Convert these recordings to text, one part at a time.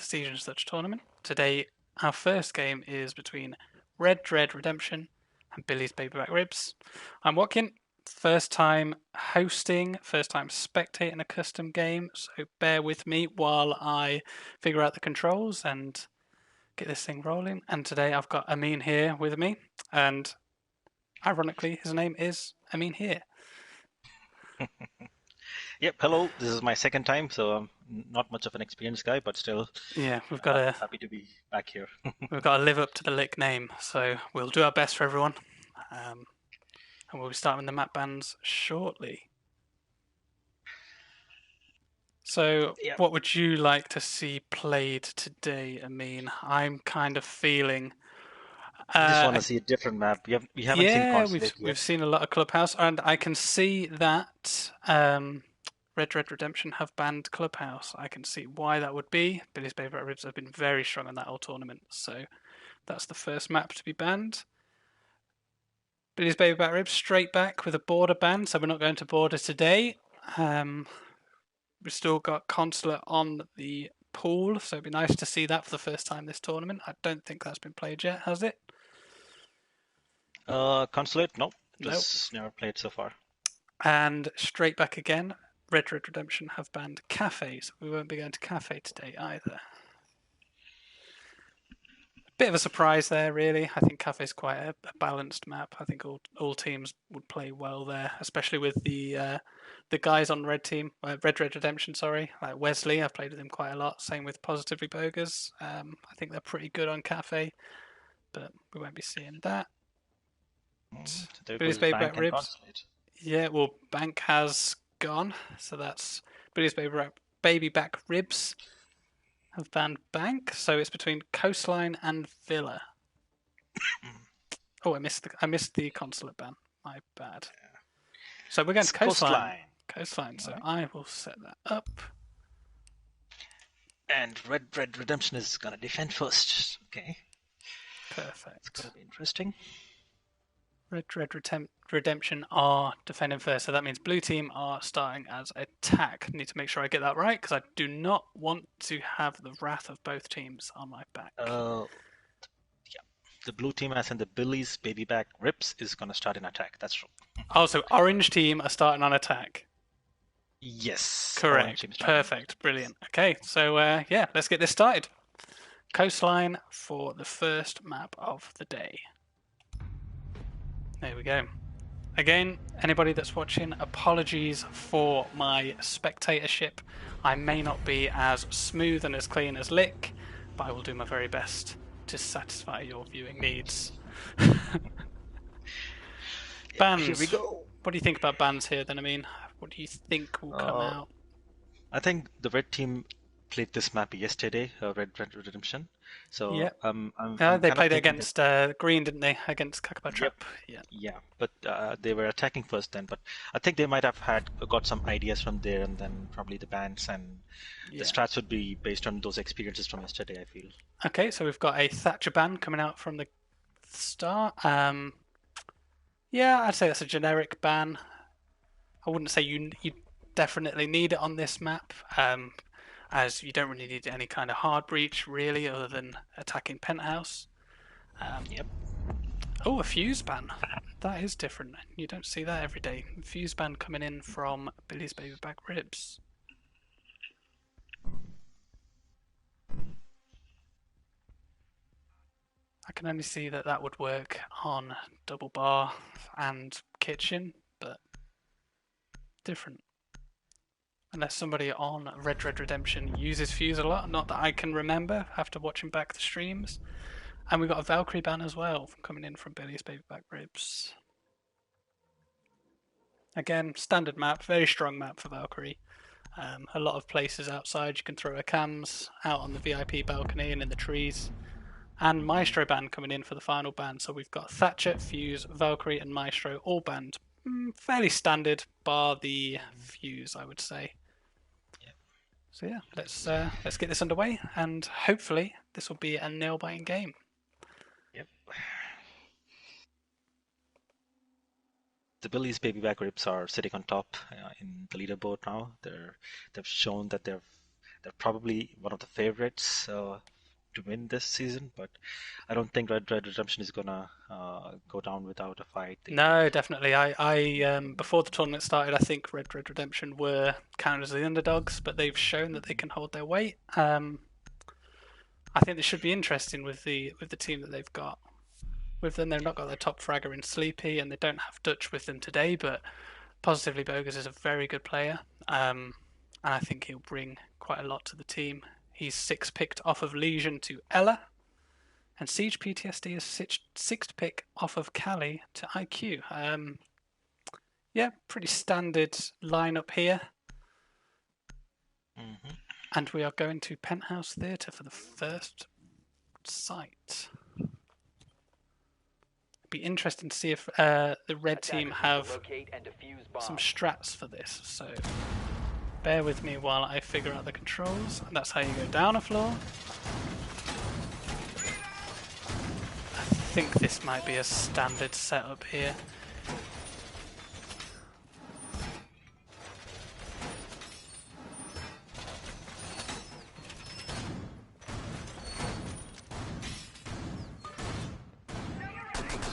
Siege and Such tournament. Today, our first game is between Red Dread Redemption and Billy's Babyback Ribs. I'm Watkin, first time hosting, first time spectating a custom game, so bear with me while I figure out the controls and get this thing rolling. And today I've got Amin here with me, and ironically, his name is Amin here. Yep, hello. This is my second time, so I'm not much of an experienced guy, but still Yeah, we've got to happy to be back here. live up to the lick name, so we'll do our best for everyone. And we'll be starting the map bans shortly. So, Yep. what would you like to see played today, Amin? I'm kind of feeling. I just want Uh, to see a different map. We haven't seen yeah, Consulate we've yet. seen a lot of Clubhouse, and I can see that Red Red Redemption have banned Clubhouse. I can see why that would be. Billy's Babyback Ribs have been very strong in that whole tournament, so that's the first map to be banned. Billy's Babyback Ribs straight back with a border ban, so we're not going to border today. We've still got Consulate on the pool, so it'd be nice to see that for the first time this tournament. I don't think that's been played yet, has it? Consulate? No, Nope. just never played so far. And straight back again, Red Dead Redemption have banned cafes. We won't be going to cafe today either. Bit of a surprise there, really. I think Cafe's quite a balanced map. I think all teams would play well there, especially with the guys on Red Team, Red Dead Redemption. Sorry, like Wesley. I've played with him quite a lot. Same with Positively Bogus. I think they're pretty good on Cafe, but we won't be seeing that. So there Billy's goes Babyback Bank and Ribs. Consulate. Yeah, well, Bank has gone, so that's Billy's Babyback Ribs have banned Bank, so it's between Coastline and Villa. Oh, I missed the Consulate ban. My bad. So we're going It's to Coastline. Coastline. So Right. I will set that up. And Red Redemption is gonna defend first. Okay, it's Perfect. gonna be interesting. Red Redemption are defending first, so that means blue team are starting as attack. Need to make sure I get that right because I do not want to have the wrath of both teams on my back. Uh, yeah, the blue team, as in the Billy's Babyback Rips, is gonna start an attack. That's true. Also, orange team are starting on attack. Yes, orange Correct. team starting. Perfect. Brilliant. Okay, so yeah, let's get this started. Coastline for the first map of the day. There we go. Again, anybody that's watching, apologies for my spectatorship. I may not be as smooth and as clean as Lick, but I will do my very best to satisfy your viewing needs. Bans. Here we go. What do you think about bans here then? I mean, what do you think will come Uh, out? I think the red team played this map yesterday, Red Redemption. So Yeah. I'm They kind of played thinking that, against Green, didn't they? Against Kakaba yep, Trap. Yeah. yeah, but they were attacking first then. But I think they might have got some ideas from there, and then probably the bans and the Yeah. strats would be based on those experiences from yesterday, I feel. Okay, so we've got a Thatcher ban coming out from the start. Yeah, I'd say that's a generic ban. I wouldn't say you definitely need it on this map, as you don't really need any kind of hard breach really, other than attacking penthouse. Yep. Oh, a fuse ban. That is different. You don't see that every day. Fuse ban coming in from Billy's Babyback Ribs. I can only see that that would work on double bar and kitchen, but different. Unless somebody on Red Dead Redemption uses Fuse a lot, not that I can remember after watching back the streams. And we've got a Valkyrie ban as well coming in from Billy's Babyback Ribs. Again, standard map, very strong map for Valkyrie. A lot of places outside you can throw her cams out on the VIP balcony and in the trees. And Maestro ban coming in for the final ban. So we've got Thatcher, Fuse, Valkyrie, and Maestro all banned. Fairly standard, bar the Fuse, I would say. Yep. So yeah, let's get this underway, and hopefully this will be a nail-biting game. Yep. The Billy's Babyback Rips are sitting on top in the leaderboard now. They've shown that they've They're probably one of the favorites to win this season, but I don't think Red Red Redemption is gonna go down without a fight. No, definitely. I before the tournament started, I think Red Red Redemption were counted as the underdogs, but they've shown that they can hold their weight. I think this should be interesting with the team that they've got. With them, they've not got their top fragger in Sleepy, and they don't have Dutch with them today. But positively, Bogus is a very good player, and I think he'll bring quite a lot to the team. He's 6 picked off of Legion to Ella, and Siege PTSD is 6th pick off of Cali to IQ. Yeah, pretty standard lineup here. Mm-hmm. And we are going to Penthouse Theatre for the first site. Be interesting to see if the red team have some strats for this. So bear with me while I figure out the controls. And that's how you go down a floor. I think this might be a standard setup here.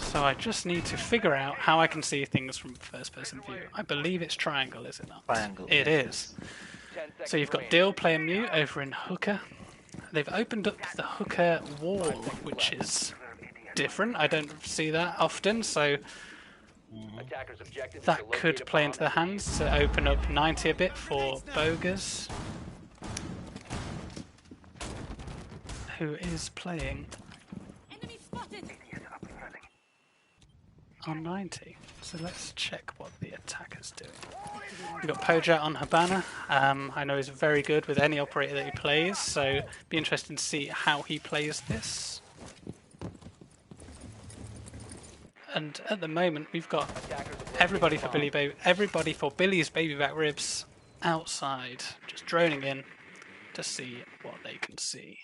So I just need to figure out how I can see things from first person view. I believe it's triangle, is it not? Triangle. It is. So you've got Dill playing mute over in Hooker. They've opened up the Hooker wall, which is different. I don't see that often, so that could play into the hands to open up 90 a bit for Bogus, who is playing on 90. So let's check what the attacker's doing. We've got Pojat on Habana. I know he's very good with any operator that he plays, so be interesting to see how he plays this. And at the moment, we've got everybody for Billy's Babyback Ribs outside, just droning in to see what they can see.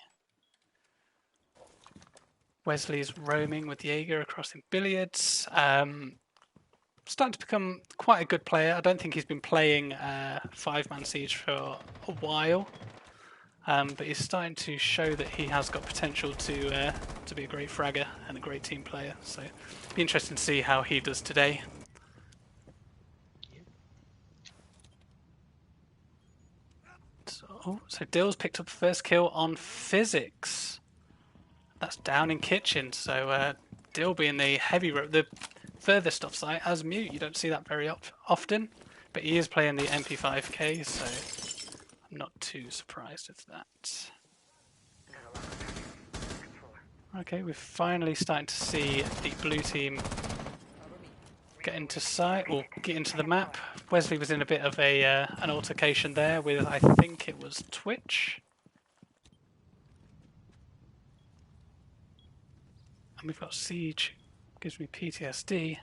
Wesley's roaming with Jaeger across in billiards. Starting to become quite a good player. I don't think he's been playing 5-man Siege for a while, but he's starting to show that he has got potential to be a great fragger and a great team player. So it'll be interesting to see how he does today. So Dill's picked up the first kill on Physics. That's down in kitchen, so Dill being the the furthest off site as mute. You don't see that very often, but he is playing the MP5K, so I'm not too surprised with that. Okay, we're finally starting to see the blue team get into sight, or get into the map. Wesley was in a bit of an altercation there with, I think it was Twitch. And we've got Siege, gives me PTSD,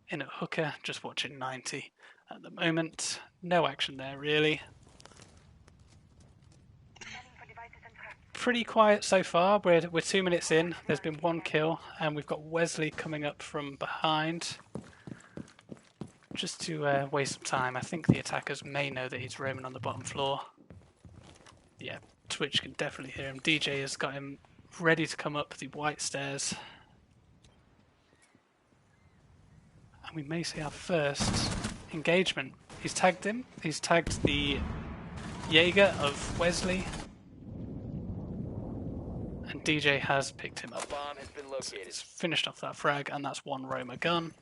in at Hooker, just watching 90 at the moment. No action there, really. Pretty quiet so far. We're 2 minutes in. There's been 1 kill, and we've got Wesley coming up from behind. Just to waste some time, I think the attackers may know that he's roaming on the bottom floor. Yeah, Twitch can definitely hear him. DJ has got him ready to come up the white stairs. And we may see our first engagement. He's tagged him. He's tagged the Jaeger of Wesley. And DJ has picked him up. So he's finished off that frag, and that's 1 Roma gun.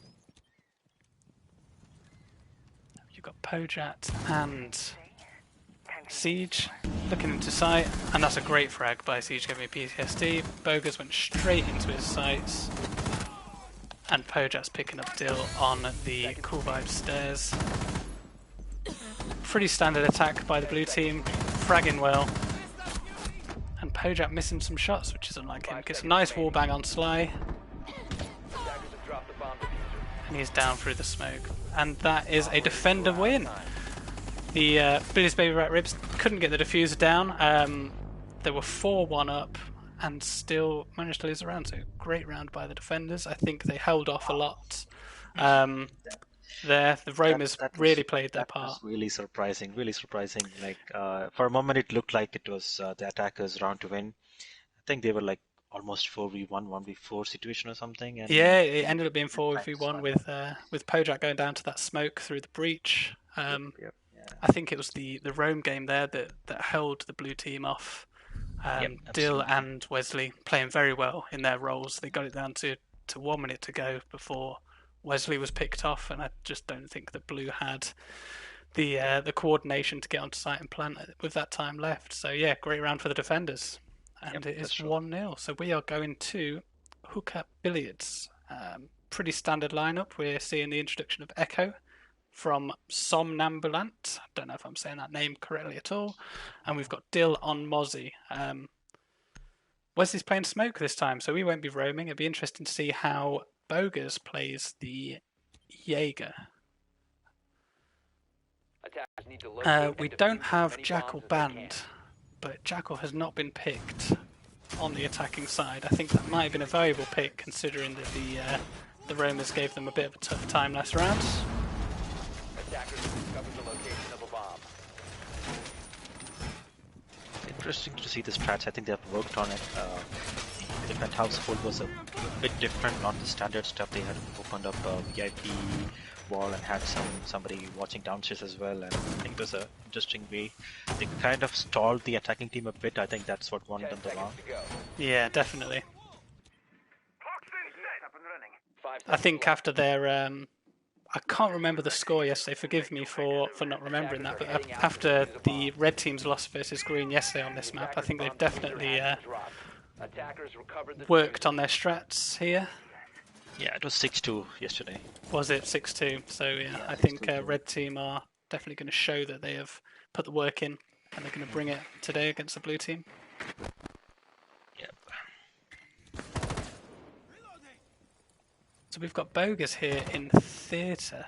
You've got Pojat and Siege looking into sight, and that's a great frag by Siege, giving me PTSD. Bogus went straight into his sights, and Pojat's picking up Dill on the Cool Vibes stairs. Pretty standard attack by the blue team, fragging well, and Pojat missing some shots, which is unlike him. Gets a nice wall bang on Sly, and he's down through the smoke, and that is a defender win. The Billy's Babyback Ribs couldn't get the diffuser down. They were 4-1 up and still managed to lose the round. So great round by the defenders. I think they held off a lot. there. The That Romans that was really played their that was part. really surprising, really surprising. Like for a moment, it looked like it was the attackers' round to win. I think they were like almost 4v1, 1v4 situation or something, and Yeah, it then ended up being the 4v1 Titans won. with Pojak going down to that smoke through the breach. Yep, yep, yeah, I think it was the Rome game there that held the blue team off. yep, Dill absolutely. and Wesley playing very well in their roles. They got it down to 1 minute to go before Wesley was picked off, and I just don't think that Blue had the coordination to get onto site and plant it with that time left. So yeah, great round for the defenders, Yep, and it that's is true. 1-0. So we are going to hook up billiards. Pretty standard lineup. We're seeing the introduction of Echo from Somnambulant. I don't know if I'm saying that name correctly at all. And we've got Dill on Mozzie. Wesley's playing Smoke this time, so we won't be roaming. It'd be interesting to see how Bogus plays the Jaeger. We don't have Jackal banned, but Jackal has not been picked on the attacking side. I think that might have been a valuable pick considering that the Romans gave them a bit of a tough time last round. Interesting to see the strats. I think they have worked on it. The penthouse hold was a bit different, not the standard stuff. They had opened up a VIP wall and had somebody watching downstairs as well. And I think it was a interesting way. They kind of stalled the attacking team a bit. I think that's what won them the round. Yeah, definitely. I think after their I can't remember the score yesterday. Forgive me for not remembering that. But after the red team's loss versus green yesterday on this map, I think they've definitely worked on their strats here. Yeah, it was 6-2 yesterday. Was it 6-2? So yeah, Yeah, I think 6-2. red team are definitely going to show that they have put the work in, and they're going to bring it today against the blue team. Yep. So we've got Bogus here in theatre.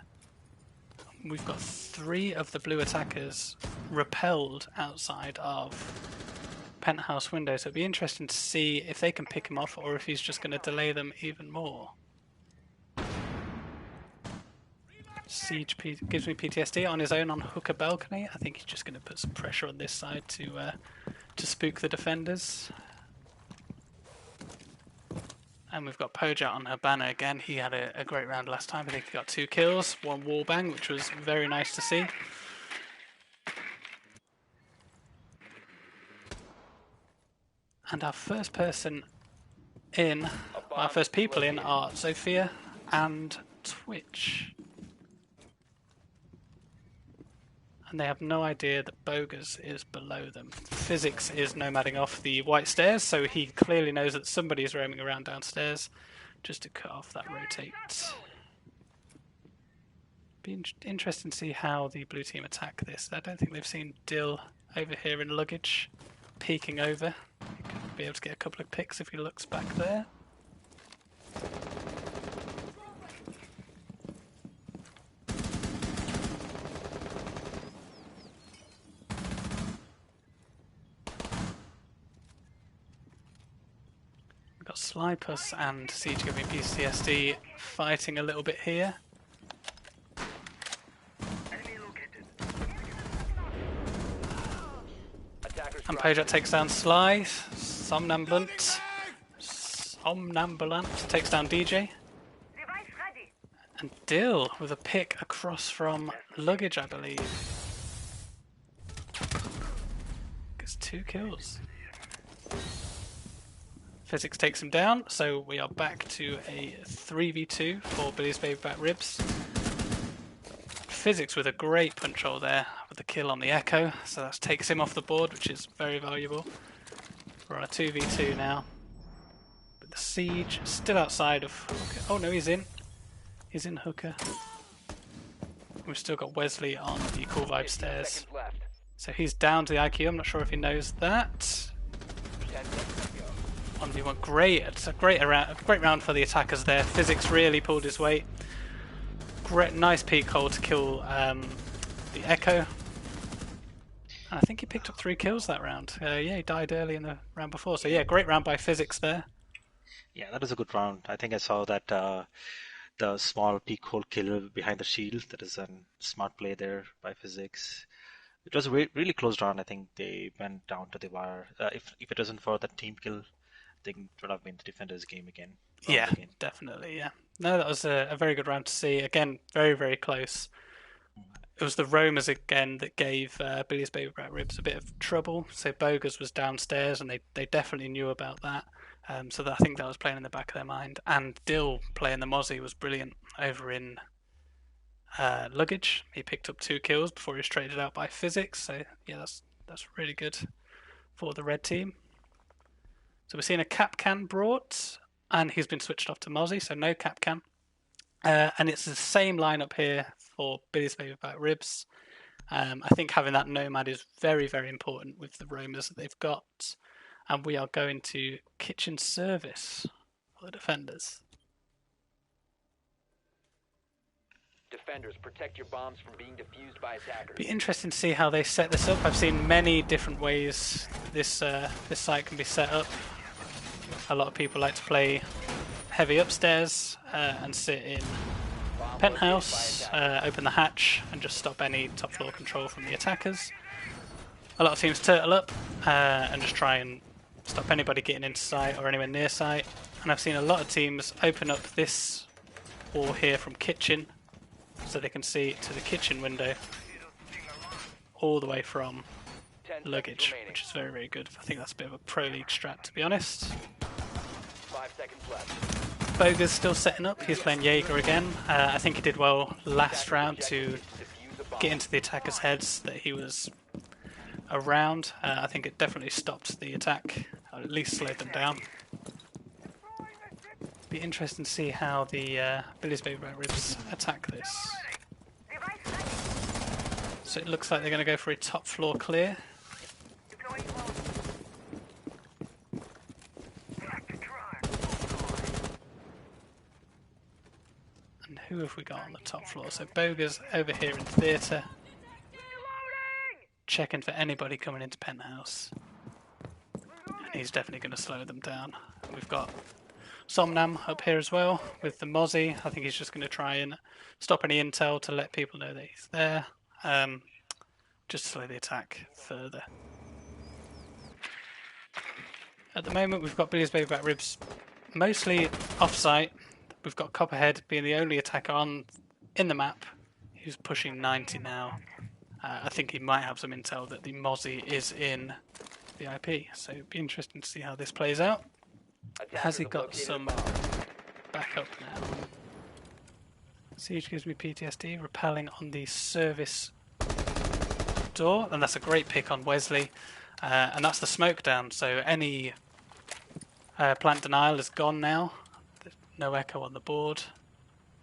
We've got 3 of the blue attackers repelled outside of penthouse window, so it'd be interesting to see if they can pick him off or if he's just going to delay them even more. Siege gives me PTSD on his own on hooker balcony. I think he's just going to put some pressure on this side to spook the defenders. And we've got Pojat on her banner again. He had a great round last time. I think he got 2 kills, 1 wall bang, which was very nice to see. And our first person in, our first people in are Sophia and Twitch. And they have no idea that Bogus is below them. Physics is nomading off the white stairs, so he clearly knows that somebody is roaming around downstairs just to cut off that rotate. Be interesting to see how the blue team attack this. I don't think they've seen Dill over here in luggage, peeking over. He could be able to get a couple of picks if he looks back there. We've got Slypus and Siege giving PTSD fighting a little bit here. And Pojat takes down Sly. Somnambulant takes down DJ. And Dill with a pick across from luggage, I believe. Gets 2 kills. Physics takes him down, so we are back to a 3v2 for Billy's Babyback Ribs. Physics with a great punch hole there with the kill on the Echo, so that takes him off the board, which is very valuable. We're on a 2v2 now. But the Siege still outside of Hooker. Oh no, he's in. He's in Hooker. We've still got Wesley on the Cool Vibe stairs. So he's down to the IQ, I'm not sure if he knows that. 1v1, great. It's a great round for the attackers there. Physics really pulled his weight. Great, nice peek hole to kill the Echo. And I think he picked up 3 kills that round. Yeah, he died early in the round before. So yeah, great round by Physics there. Yeah, that was a good round. I think I saw that the small peek hole killer behind the shield. That is a smart play there by Physics. It was a really close round. I think they went down to the wire. If it wasn't for that team kill, I think it would have been the defenders' game again. Round Yeah, again. definitely. Yeah. No, that was a very good round to see. Again, very, very close. It was the roamers again that gave Billy's Babyback Ribs a bit of trouble. So Bogus was downstairs, and they definitely knew about that. So I think that was playing in the back of their mind. And Dill playing the Mozzie was brilliant over in luggage. He picked up 2 kills before he was traded out by Physics. So yeah, that's really good for the red team. So we're seeing a Capcan brought, and he's been switched off to Mozzie, so no Capcan. And it's the same lineup here for Billy's Babyback Ribs. I think having that Nomad is very, very important with the roamers that they've got. And we are going to kitchen service for the defenders. Defenders, protect your bombs from being defused by attackers. Be interesting to see how they set this up. I've seen many different ways this site can be set up. A lot of people like to play heavy upstairs and sit in penthouse, open the hatch and just stop any top floor control from the attackers. A lot of teams turtle up and just try and stop anybody getting into site or anywhere near site. And I've seen a lot of teams open up this wall here from kitchen so they can see to the kitchen window all the way from luggage, which is very, very good. I think that's a bit of a pro league strat, to be honest. 5 seconds left. Boger's still setting up. He's playing Jaeger again. I think he did well last round to get into the attackers' heads that he was around. I think it definitely stopped the attack, or at least slowed them down. Be interesting to see how the Billy's Babyback Ribs attack this. So it looks like they're going to go for a top floor clear. And who have we got on the top floor? So Boger's over here in theatre, checking for anybody coming into penthouse. And he's definitely going to slow them down. We've got Somnam up here as well with the Mozzie. I think he's just going to try and stop any intel to let people know that he's there. Just slow the attack further. At the moment we've got Billy's Babyback Ribs mostly off-site. We've got Copperhead being the only attacker in the map. He's pushing 90 now. I think he might have some intel that the Mozzie is in VIP, so it'd be interesting to see how this plays out. Has he got some backup now? Siege gives me PTSD, repelling on the service door, and that's a great pick on Wesley. And that's the smoke down, so any plant denial is gone now. There's no echo on the board.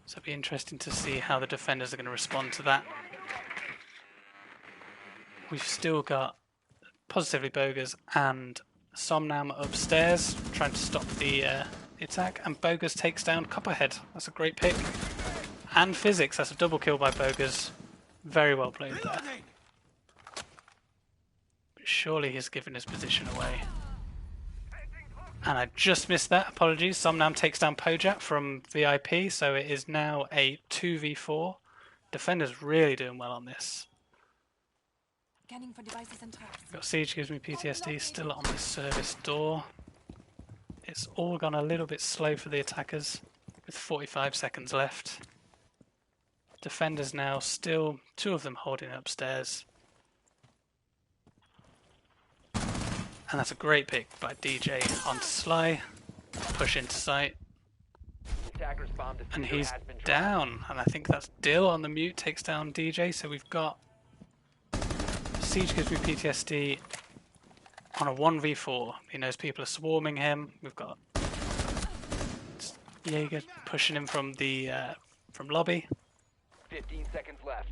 So it'll be interesting to see how the defenders are going to respond to that. We've still got Positively Bogus and Somnam upstairs trying to stop the attack, and Bogus takes down Copperhead. That's a great pick. And Physics, that's a double kill by Bogus. Very well played there. But surely he's given his position away. And I just missed that, apologies. Somnam takes down Pojat from VIP, so it is now a 2v4. Defenders really doing well on this. For devices and traps. Got Siege gives me PTSD still on the service door. It's all gone a little bit slow for the attackers with 45 seconds left. Defenders now still, 2 of them holding upstairs. And that's a great pick by DJ onto Sly. Push into sight. And he's down. And I think that's Dill on the mute takes down DJ. So we've got Siege gives me PTSD on a 1v4. He knows people are swarming him. We've got Jaeger pushing him from the from lobby. 15 seconds left.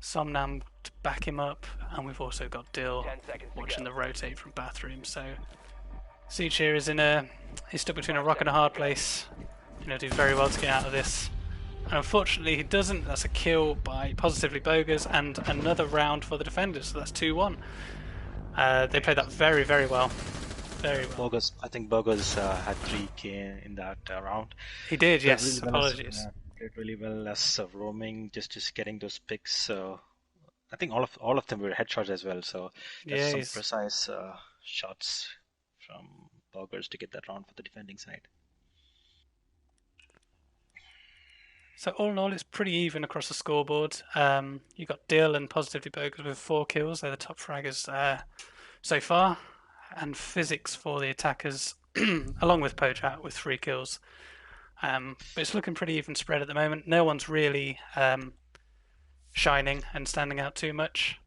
Somnam to back him up, and we've also got Dill watching the rotate from bathroom. So Siege here is he's stuck between a rock and a hard place. Do very well to get out of this. And unfortunately he doesn't. That's a kill by Positively Bogus and another round for the defenders, so that's 2-1. They played that very, very well. very well. I think Burgers had 3K in that round. He did, Played yes. really well as, Apologies. played really well as roaming, just getting those picks. So I think all of them were headshots as well. So that's Yeah, some he's precise shots from Burgers to get that round for the defending side. so all in all, it's pretty even across the scoreboard. You got Dill and Positively Bogus with 4 kills. They're the top fraggers so far, and Physics for the attackers, along with Pojat with 3 kills. But it's looking pretty even spread at the moment. No one's really shining and standing out too much.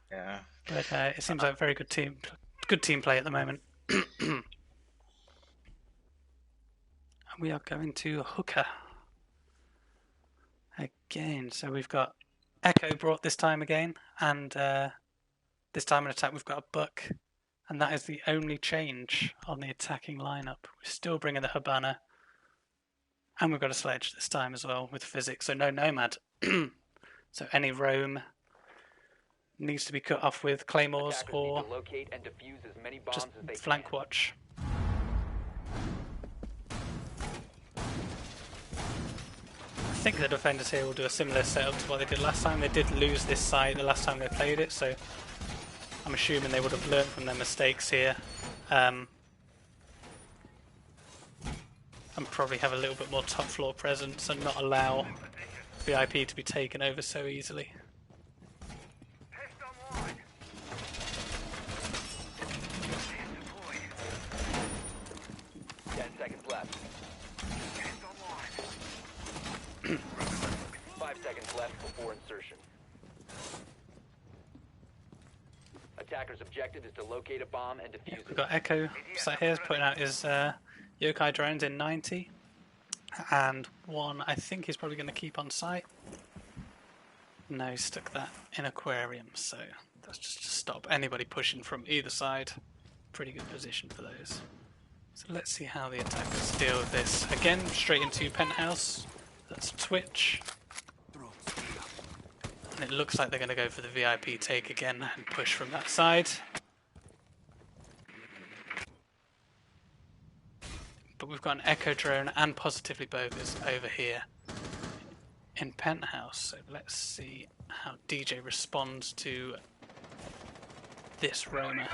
Yeah. But it seems like a very good team play at the moment. And we are going to Hooker again. So we've got Echo brought this time again, and this time in attack we've got a Buck, and that is the only change on the attacking lineup. We're still bringing the Habana, and we've got a Sledge this time as well with Physics, so no Nomad. So any roam needs to be cut off with Claymores Attackers or need to locate and defuse as many bombs just as they flank can. watch. I think the defenders here will do a similar setup to what they did last time. They did lose this site the last time they played it, so I'm assuming they would have learned from their mistakes here. And probably have a little bit more top floor presence and not allow VIP to be taken over so easily. 10 seconds left. 5 seconds left before insertion. Attacker's objective is to locate a bomb and defuse We've it. got Echo sat here putting out his yokai drones in 90, and one I think he's probably going to keep on site. No, he stuck that in aquarium, so that's just to stop anybody pushing from either side. Pretty good position for those. So let's see how the attackers deal with this. Again, straight into penthouse. That's Twitch. And it looks like they're going to go for the VIP take again and push from that side. But we've got an Echo drone and Positively Bogus over here in penthouse. So let's see how DJ responds to this roamer.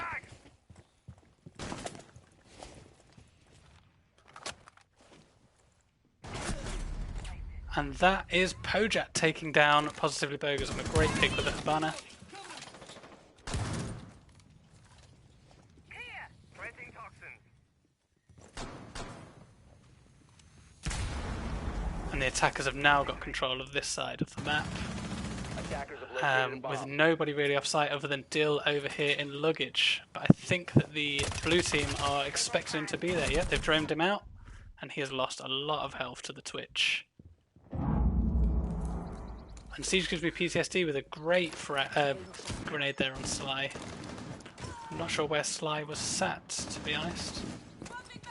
And that is Pojat taking down Positively Bogus on a great pick with the Habana. And the attackers have now got control of this side of the map. Attackers have located a With bomb. nobody really off site other than Dill over here in luggage. But I think that the blue team are expecting him to be there. Yeah, they've droned him out, and he has lost a lot of health to the Twitch. And Siege gives me PTSD with a great grenade there on Sly. I'm not sure where Sly was sat, to be honest.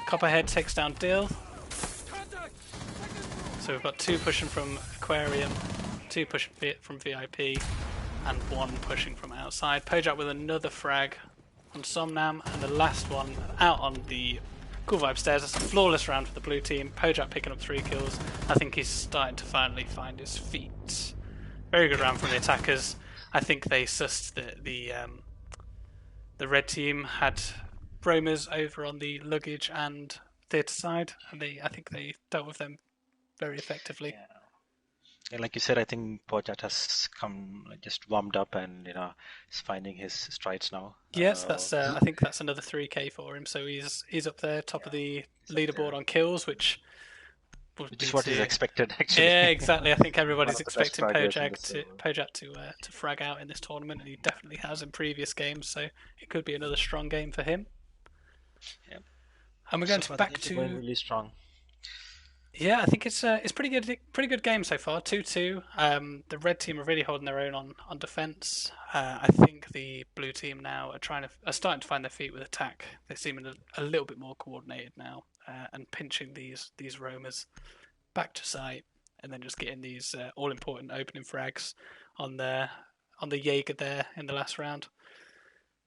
Copperhead takes down Dill. So we've got 2 pushing from Aquarium, 2 pushing from VIP, and 1 pushing from outside. Pojat with another frag on Somnam, and the last one out on the Cool Vibe stairs. That's a flawless round for the blue team. Pojat picking up 3 kills. I think he's starting to finally find his feet. Very good round from the attackers. I think they sussed the red team had roamers over on the luggage and theatre side, and I think they dealt with them very effectively. Yeah. And like you said, I think Pojat has come just warmed up and is finding his strides now. Yes, that's. I think that's another 3K for him. So he's up there, top of the leaderboard on kills, which would which be is what is expected actually. Yeah, exactly. I think everybody's One of the best expecting fraggers in Pojat to frag out in this tournament, and he definitely has in previous games. So it could be another strong game for him. Yeah. And we're going So far, back they're going to. really strong. Yeah, I think it's pretty good game so far. 2-2. The red team are really holding their own on defense. I think the blue team now are starting to find their feet with attack. They seem a little bit more coordinated now, and pinching these roamers back to site, and then just getting these all important opening frags on the Jaeger there in the last round.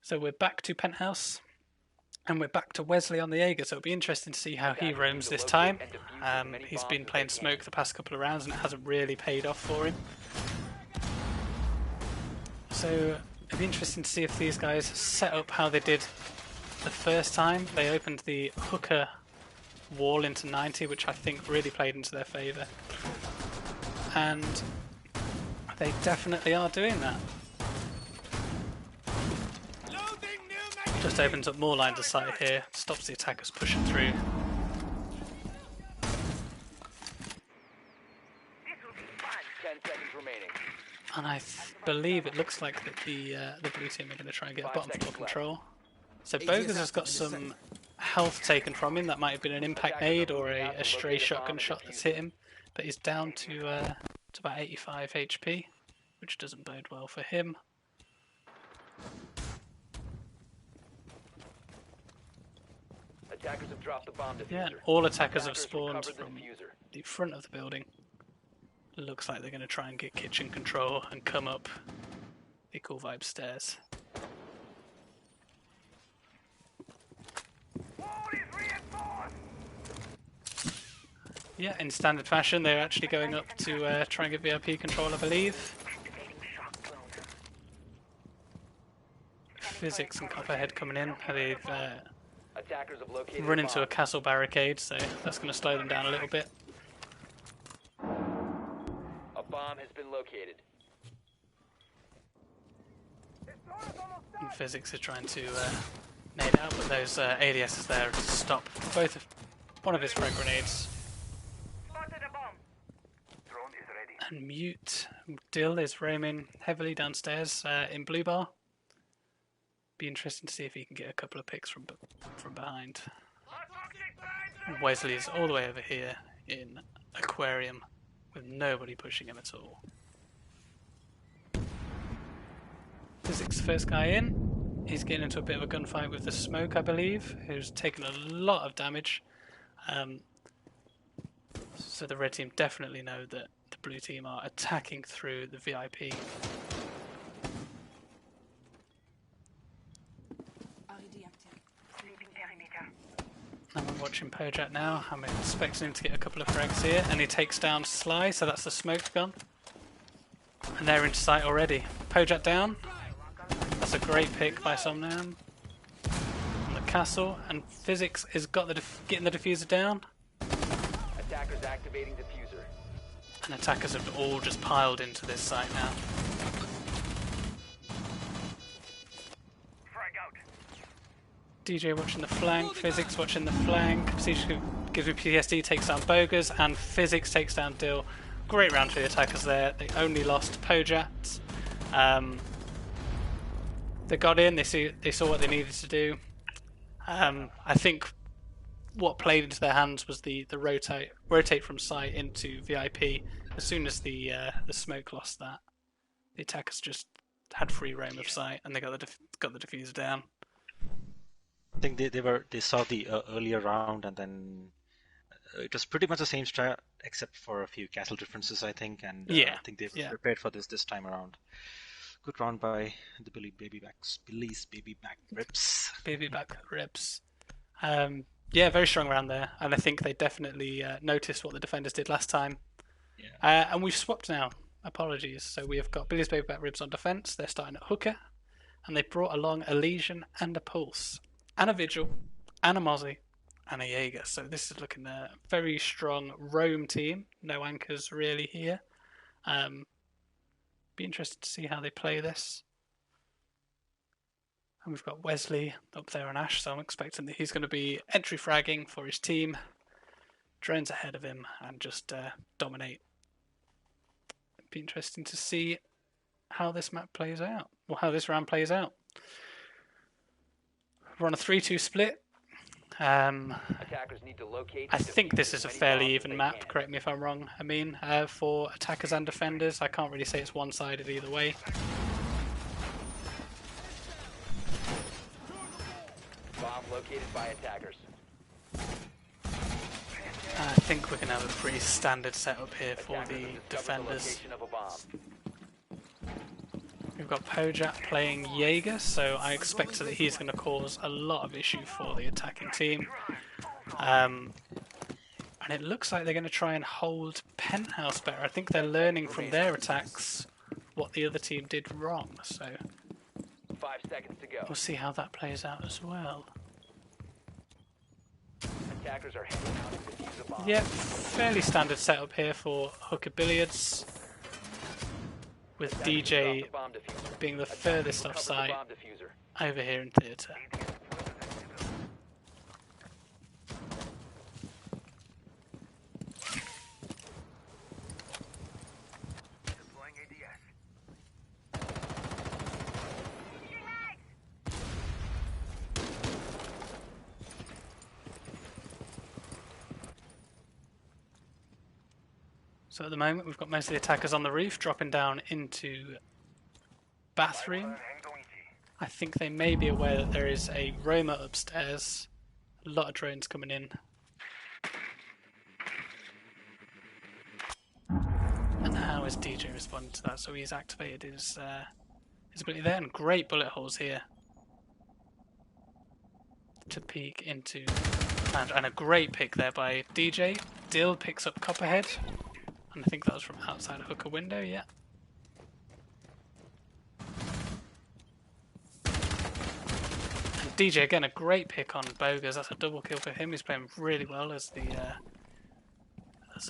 So we're back to penthouse. And we're back to Wesley on the Jaeger, so it'll be interesting to see how he roams this time. He's been playing smoke the past couple of rounds and it hasn't really paid off for him. So it'll be interesting to see if these guys set up how they did the first time. They opened the hooker wall into 90, which I think really played into their favour. And they definitely are doing that. Just opens up more lines of sight here, stops the attackers pushing through. 10 seconds remaining. And I believe it looks like that the blue team are going to try and get bottom floor control. So Bogus has got some health taken from him. That might have been an impact nade or a stray shotgun shot that's hit him. But he's down to about 85 HP, which doesn't bode well for him. Attackers have dropped the bomb diffuser. Yeah, all attackers have spawned recovered the from diffuser. the front of the building. Looks like they're going to try and get kitchen control and come up the Cool Vibe stairs. Yeah, in standard fashion, they're actually going up to try and get VIP control, I believe. Physics and Copperhead coming in. They've Attackers have located run a into a bomb. castle barricade, so that's going to slow them down a little bit. A bomb has been located. And Physics is trying to nade it out, but those ADSs there to stop one of his frag grenades. And Mute Dill is roaming heavily downstairs in Blue Bar. Be interesting to see if he can get a couple of picks from behind. And Wesley is all the way over here in Aquarium with nobody pushing him at all. Physics first guy in. He's getting into a bit of a gunfight with the smoke, I believe, who's taken a lot of damage. So the red team definitely know that the blue team are attacking through the VIP. I'm watching Pojat now. I'm expecting him to get a couple of frags here, and he takes down Sly, so that's the smoke gun. And they're into sight already. Pojat down. That's a great pick by Somnam. On the castle, and Physics has got getting the diffuser down. Attackers activating diffuser. And attackers have all just piled into this site now. DJ watching the flank, Physics watching the flank. Siege gives me PTSD, takes down Bogus, and Physics takes down Dill. Great round for the attackers there. They only lost Pojat. They got in, they saw what they needed to do. I think what played into their hands was the rotate from sight into VIP. As soon as the smoke lost that, the attackers just had free roam of sight, and they got the diffuser down. I think they saw the earlier round, and then it was pretty much the same strat except for a few castle differences, I think. And I think they were prepared for this time around. Good round by the Billy's Babyback Rips. Babyback Rips. Yeah, very strong round there, and I think they definitely noticed what the defenders did last time. Yeah. And we've swapped now. Apologies. So we have got Billy's Babyback Ribs on defence. They're starting at hooker, and they brought along a Legion and a Pulse, and a Vigil, and a Mozzie, and a Jaeger. So this is looking a very strong roam team. No anchors really here. Be interested to see how they play this. And we've got Wesley up there on Ash, so I'm expecting that he's going to be entry fragging for his team. Drones ahead of him and just dominate. It'd be interesting to see how this map plays out, or how this round plays out. We're on a 3-2 split. Attackers need to locate. I think this is a fairly even map, correct me if I'm wrong. I mean, for attackers and defenders, I can't really say it's one-sided either way. Bomb located by attackers. I think we're going to have a pretty standard setup here for the defenders. Location of a bomb. we've got Pojat playing Jaeger, so I expect that he's going to cause a lot of issue for the attacking team. And it looks like they're going to try and hold Penthouse better. I think they're learning from their attacks what the other team did wrong, so 5 seconds to go. we'll see how that plays out as well. Attackers are heading out to defuse a bomb. Yeah, fairly standard setup here for hooker billiards, with DJ Drop the bomb diffuser. being the Attackers furthest recovered off the site bomb diffuser. over here in theatre. So at the moment we've got most of the attackers on the roof dropping down into bathroom. I think they may be aware that there is a roamer upstairs. A lot of drones coming in. And how is DJ responding to that? So he's activated his ability there, and great bullet holes here to peek into. And a great pick there by DJ. Dill picks up Copperhead. And I think that was from outside a hooker window, yeah. And DJ again, a great pick on Bogus. That's a double kill for him. He's playing really well as the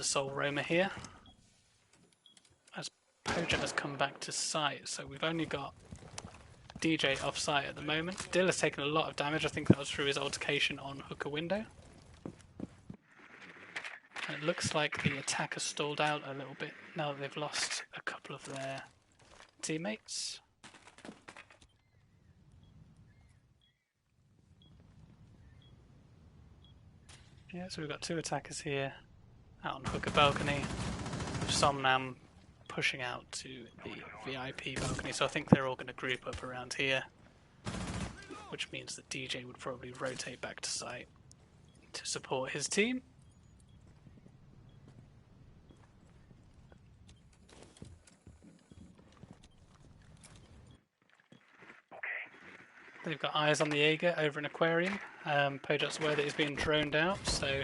sole roamer here. As Pojat has come back to site, so we've only got DJ off site at the moment. Dill has taken a lot of damage. I think that was through his altercation on hooker window. And it looks like the attack has stalled out a little bit now that they've lost a couple of their teammates. Yeah, so we've got two attackers here out on hooker balcony, with Somnam pushing out to the VIP balcony, so I think they're all going to group up around here, which means that DJ would probably rotate back to site to support his team. They've got eyes on the Jaeger over in Aquarium. Pojat's aware that he's being droned out, so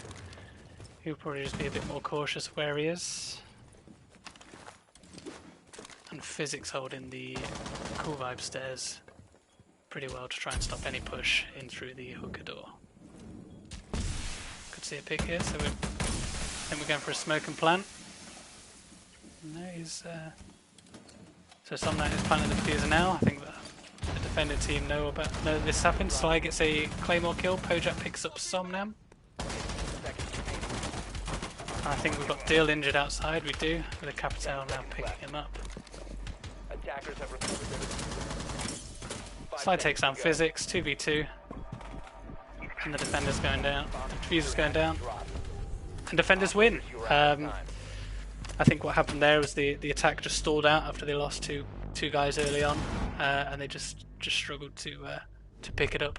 he'll probably just be a bit more cautious where he is. And Physics holding the Cool Vibe stairs pretty well to try and stop any push in through the hooker door. Could see a pick here, so I think we're going for a smoke and plant. No, he's so Somnight is planting the diffuser now. I think that the defender team know that this happened. Sly gets a Claymore kill. Pojat picks up Somnam. I think we've got Dill injured outside. We do, with a Capital now picking him up. Attackers have recovered their Sly takes down Physics, 2v2. And the defender's going down. The diffuser's going down. And defenders win. I think what happened there was the attack just stalled out after they lost two guys early on, and they just struggled to pick it up.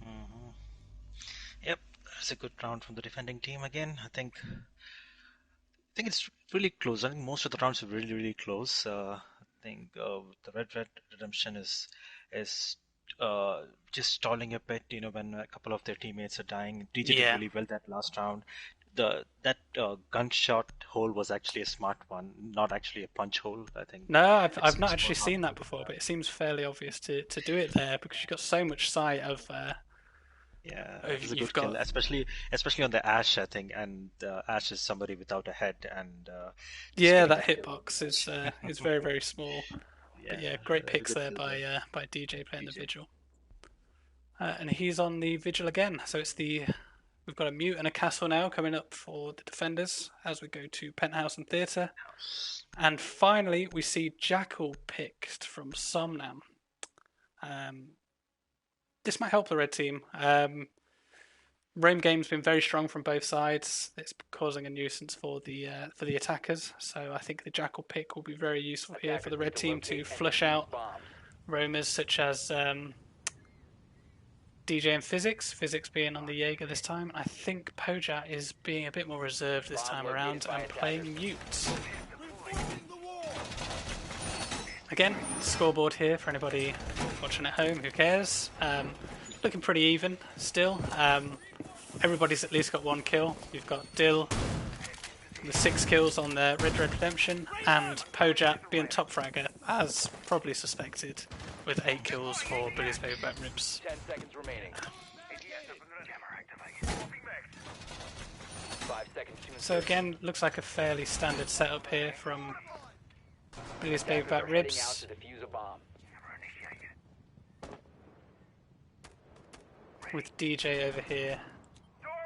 Mm-hmm. Yep, that's a good round from the defending team again. I think it's really close. I think most of the rounds are really close. I think the Red Redemption is just stalling a bit. You know, when a couple of their teammates are dying. DJ did really well that last round. That gunshot hole was actually a smart one, not actually a punch hole. I think. No, I've not actually seen that before, but it seems fairly obvious to do it there because you've got so much sight of. Yeah, it was a good kill, especially on the Ash, I think, and Ash is somebody without a head, and yeah, that hitbox is very small. Yeah, but yeah, great picks there by DJ playing the Vigil, and he's on the Vigil again. So we've got a Mute and a Castle now coming up for the defenders as we go to Penthouse and Theatre. And finally, we see Jackal picked from Somnam. This might help the red team. Roam game's been very strong from both sides. It's causing a nuisance for the attackers. So I think the Jackal pick will be very useful here for the red team to flush out roamers such as DJ and Physics being on the Jaeger this time. I think Pojat is being a bit more reserved this time around and playing Mute. Again, scoreboard here for anybody watching at home, who cares? Looking pretty even still. Everybody's at least got 1 kill. You've got Dill with 6 kills on the Red Red Redemption, and Pojat being top fragger, as probably suspected, with 8 kills for Billy's Babyback Ribs. 10 seconds remaining. 5 seconds to So again, looks like a fairly standard setup here from Billy's Babyback Ribs. Heading out to defuse a bomb. With DJ over here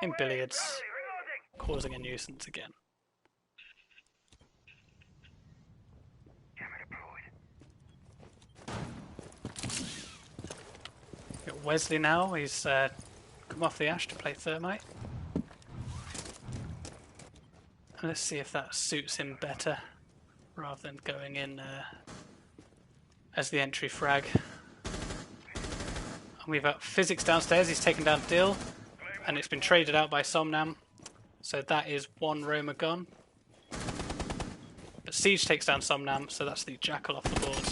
in billiards, causing a nuisance again. Got Wesley now, he's come off the ash to play Thermite. And let's see if that suits him better, rather than going in as the entry frag. And we've got Physics downstairs, he's taken down Dill, and it's been traded out by Somnam. So that is 1 Roma gone. But Siege takes down Somnam, so that's the Jackal off the board.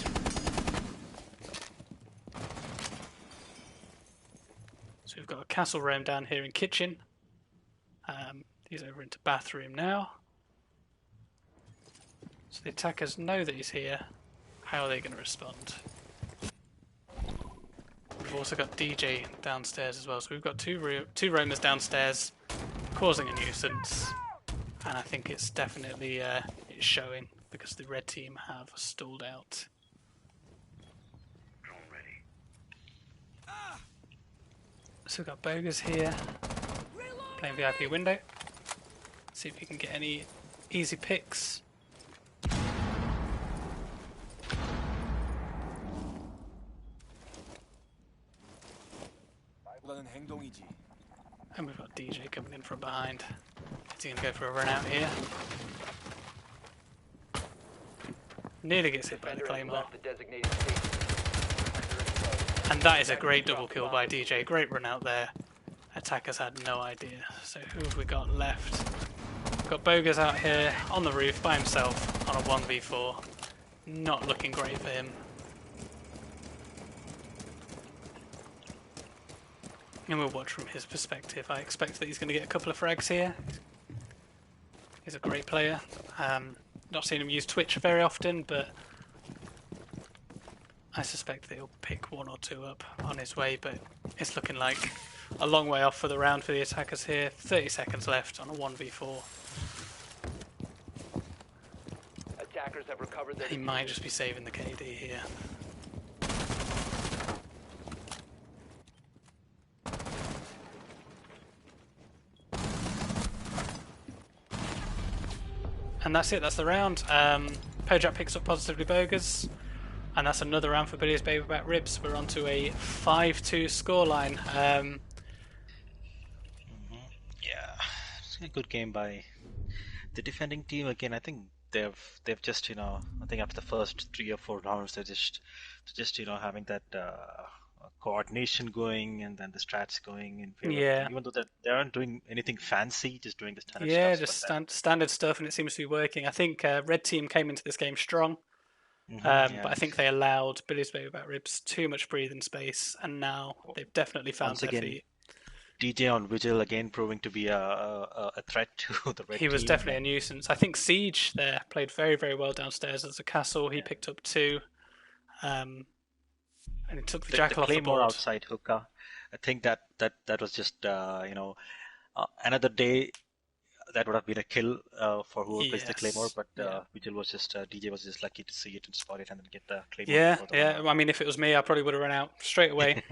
So we've got a Castle Roam down here in kitchen. He's over into bathroom now. So the attackers know that he's here. How are they going to respond? We've also got DJ downstairs as well. So we've got two roamers downstairs causing a nuisance. And I think it's definitely it's showing because the red team have stalled out. So we've got Bogus here playing VIP window. See if we can get any easy picks. And we've got DJ coming in from behind. Is he going to go for a run out here? Nearly gets hit by the Claymore. And that is a great double kill by DJ. Great run out there. Attackers had no idea. So who have we got left? We've got Bogus out here on the roof by himself on a 1v4. Not looking great for him. And we'll watch from his perspective. I expect that he's going to get a couple of frags here. He's a great player. Not seen him use Twitch very often, but I suspect that he'll pick 1 or 2 up on his way, but it's looking like a long way off for the round for the attackers here. 30 seconds left on a 1v4. Attackers have recovered their He might just be saving the KD here. And that's it, that's the round. Pojat picks up positively Bogus. And that's another round for Billy's Babyback Ribs. We're on to a 5-2 scoreline. Yeah, it's a good game by the defending team. Again, I think they've just, I think after the first 3 or 4 rounds, they're just having that coordination going, and then the strats going in favor. Yeah. Even though they aren't doing anything fancy, just doing the standard Yeah, stuff. just standard stuff, and it seems to be working. I think Red Team came into this game strong. But I think they allowed Billy's Babyback Ribs too much breathing space, and now they've definitely found their feet. DJ on Vigil again proving to be a threat to the red team. He was definitely a nuisance. I think Siege there played very, very well downstairs as a castle. He picked up 2. And he took the Jackal off the board. Outside hookah. I think that was just another day that would have been a kill for whoever plays the Claymore, but Vigil was just DJ was just lucky to see it and spot it and then get the Claymore. Yeah. I mean, if it was me, I probably would have run out straight away,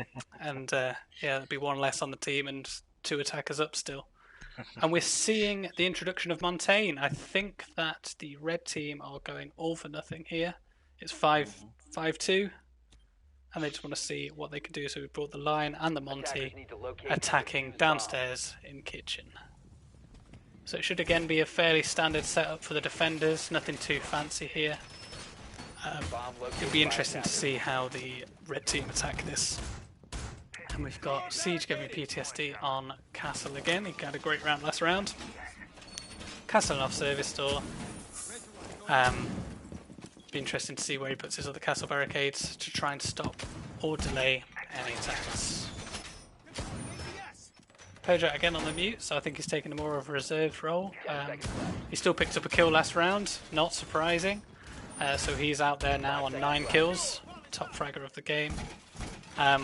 and there'd be 1 less on the team and 2 attackers up still. And we're seeing the introduction of Montaigne. I think that the red team are going all for nothing here. It's 5-2. And they just want to see what they can do. So we brought the Lion and the Monty attacking downstairs in kitchen. So it should again be a fairly standard setup for the defenders. Nothing too fancy here. It'll be interesting to see how the red team attack this. And we've got Siege giving PTSD on Castle again. He had a great round last round. Castle off service door. be interesting to see where he puts his other castle barricades to try and stop or delay any attacks. Pojat again on the mute, so I think he's taking a more of a reserved role. He still picked up a kill last round, not surprising. So he's out there now on 9 kills, top fragger of the game. But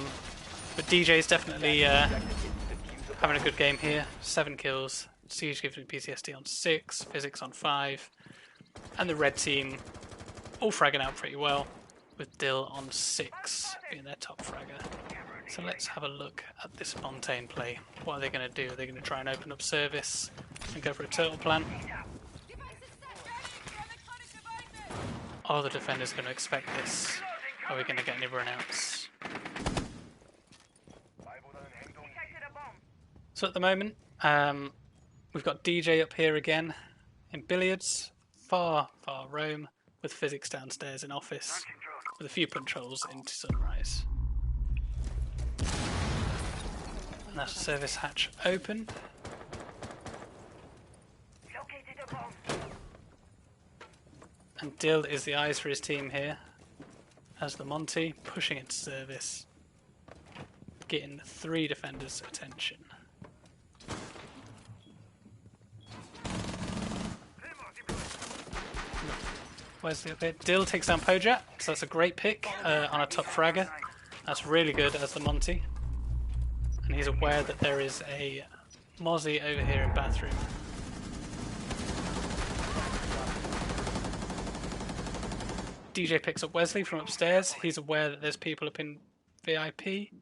DJ's definitely having a good game here, 7 kills. Siege gives me PTSD on 6, Physics on 5, and the red team all fragging out pretty well, with Dill on 6 being their top fragger. So let's have a look at this Montaigne play. What are they going to do? Are they going to try and open up service and go for a turtle plan? Are the defenders going to expect this? Are we going to get any runouts? So at the moment, we've got DJ up here again in billiards, far roam, with Physics downstairs in office, with a few punch holes into Sunrise. And that's a service hatch open. And Dill is the eyes for his team here, as the Monty pushing into service, getting 3 defenders' attention. Wesley up here. Dill takes down Pojat, so that's a great pick on a top fragger. That's really good as the Monty. And he's aware that there is a Mozzie over here in bathroom. DJ picks up Wesley from upstairs. He's aware that there's people up in VIP.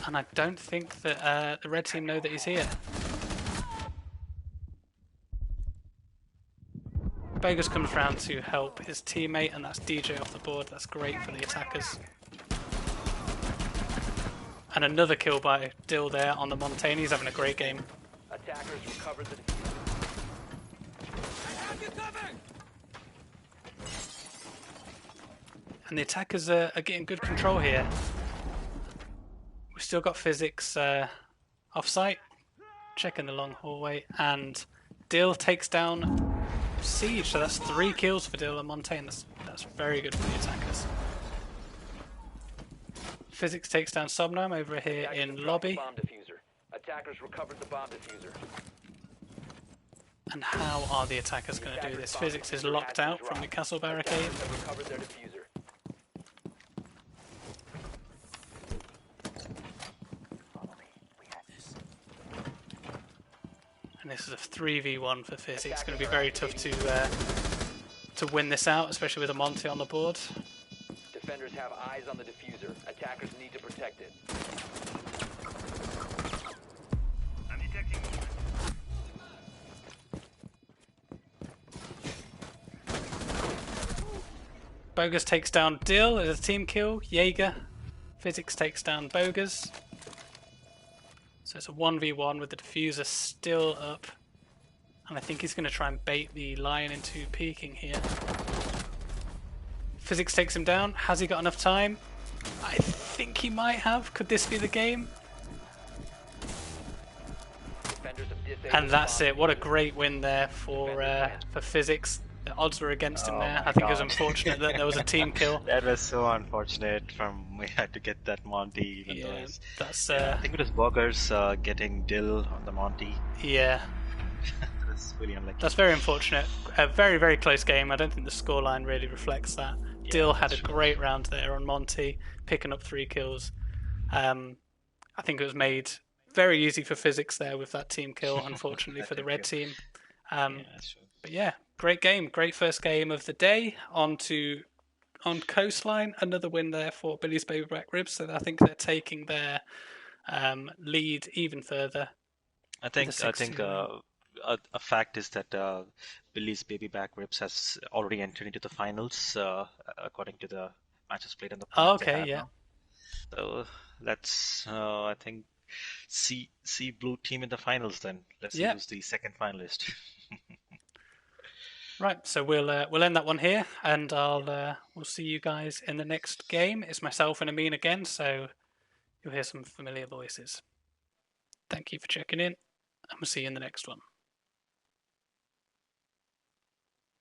And I don't think that the red team know that he's here. Bogus comes round to help his teammate, and that's DJ off the board. That's great for the attackers. And another kill by Dill there on the Montaigne. He's having a great game. Attackers recovered the And the attackers are getting good control here. We've still got Physics off-site, checking the long hallway, and Dill takes down Siege, so that's 3 kills for Dill and Montaigne. That's very good for the attackers. Physics takes down Somnam over here in lobby. bomb diffuser. Attackers recovered the bomb diffuser. And how are the attackers going to do this? Physics is locked out from the castle barricade. Attackers have recovered their diffuser. And this is a 3v1 for Physics. It's going to be very tough to win this out, especially with a Monty on the board. Defenders have eyes on the diffuser. Attackers need to protect it. I'm detecting. Bogus takes down Dill as a team kill. Jaeger. Physics takes down Bogus. So it's a 1v1 with the diffuser still up. And I think he's going to try and bait the Lion into peeking here. Physics takes him down. Has he got enough time? I think he might have. Could this be the game? And that's it. What a great win there for Physics. The odds were against him there. I think it was unfortunate that there was a team kill. That was so unfortunate. We had to get that Monty. Even though that's. I think it was Boggers getting Dill on the Monty. Yeah. That's really unlucky. That's very unfortunate. A very close game. I don't think the scoreline really reflects that. Yeah, Dill had a great round there on Monty, picking up 3 kills. I think it was made very easy for Physics there with that team kill, unfortunately for the red team. But yeah, great game. Great first game of the day. On Coastline, another win there for Billy's Babyback Ribs. So I think they're taking their lead even further. I think a fact is that Billy's Babyback Ribs has already entered into the finals, according to the matches played in the Oh, okay, yeah. now. So let's, I think, see blue team in the finals then. Let's see who's the second finalist. Right, so we'll end that one here, and we'll see you guys in the next game. It's myself and Amin again, so you'll hear some familiar voices. Thank you for checking in, and we'll see you in the next one.